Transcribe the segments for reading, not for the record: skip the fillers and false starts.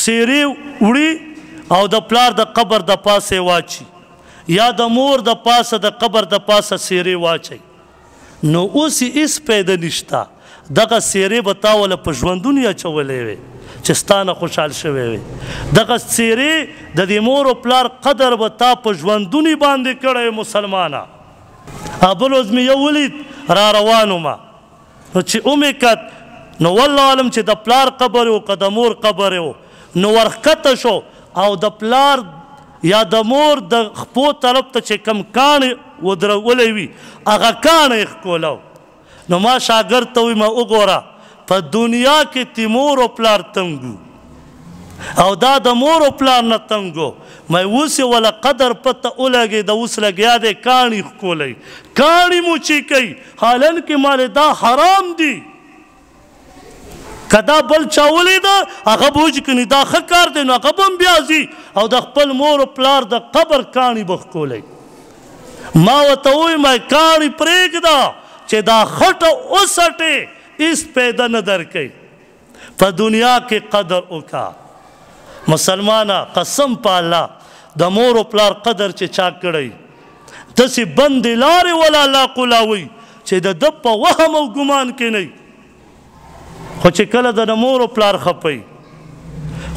سیرې وړي او د پلار د قبر د پاسه واچي یا د مور د پاسه د قبر د پاسه سیرې واچي نو اوس یې هېڅ پیدا نشته دغه سیرې به تا وله په ژوندون یې اچولې وې چې ستا نه خوشحال شوی وې دغه سیرې د دې مور او پلار قدر به تا په ژوندوني باندې کړی مسلمانه بل ورځ مې یو ولید را روان ومه نو چې ومې کت نو والله عالم چې د پلار قبر و که د مور قبر و نو ورښکته شو او د پلار یا د مور د خپو طرف ته چې کم کاڼې ودرولی وي هغه کاڼه یې ښکوله نو ما شاګرد ته وایي ما وګوره په دنیا کې تی مور او پلار تنګ او دا د مور او پلار نه تنګ و ما اوس یې وله قدر پته ولګېده اوس لګیا دی کاڼي ښکولی کاڼي موچي کوي حالن کې مالې دا حرام دي که دا بل چا ولیده هغه به وایي چې دا ښه کار دی نو هغه به هم بیا ځي او د خپل مور او پلار د قبر کاڼي به ښکولی ما ورته ووایي ما کاڼي پرېږده چې دا خټه وسټې هېڅ پیدا نه درکوي په دنیا کې قدر وکړه مسلمانه قسم په الله د مور او پلار قدر چې چا کړی داسې بندې لارې ولا الله قولاوي چې د ده په وهم او ګمان کې نه خو چې کله د مور او پلار خپوي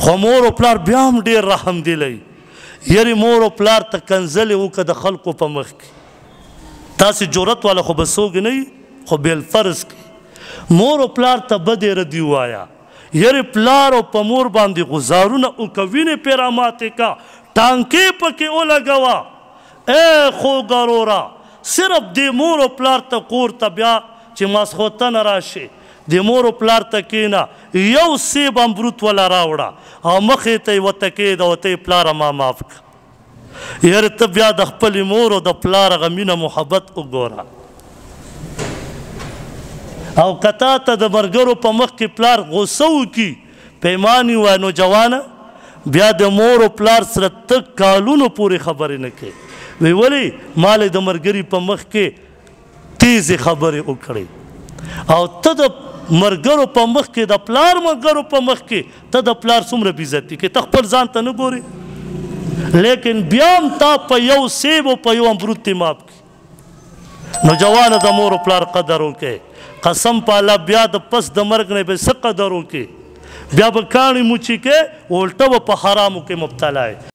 خو مور او پلار بیا هم ډېر رحم دیلی یرې مور او پلار ته کنځلې وکړه د خلکو په مخ کې تاسې جرأت والا خو به څوک نه وي خو بالفرض کې مور او پلار ته بدې ردي ووایه یرې پلار او په مور باندې غزارونه وکړه وینې پرې راماتې کا ټانکې پکې ولګوه ای خوږروره صرف دې مور او پلار ته کور ته بیا چې ماسخوتنه راشي د مور او پلار ته کښېنه یو سیب امبروت وله راوړه او مخې ته یې ورته کښېږده ورته یې پلاره ما معاف کړه یاره ته بیا د خپلې مور او د پلار هغه مینه محبت وګوره او که تا ته د ملګرو په مخ کې پلار غوسه وکړي پیمانې ووایه نو جوانه بیا د مور او پلار سره ته کالونو پورې خبرې نه کوې وی ولې ما د ملګري په مخ کې تیزې خبرې وکړې او ته د مرګرو په مخ کې د پلار مرګرو په مخ کې ته د پلار څومره بېعزتي کوې ته خپل ځان ته نه ګورې لیکن بیا هم تا په یو سیب او په یو امرود ته معاف کړي نو جوانه د مور او پلار قدر وکړئ قسم په الله بیا د پس د مرګ نه به څه قدر وکړي بیا به کاڼي موچي کې الټه به په حرامو کې مبتلا یې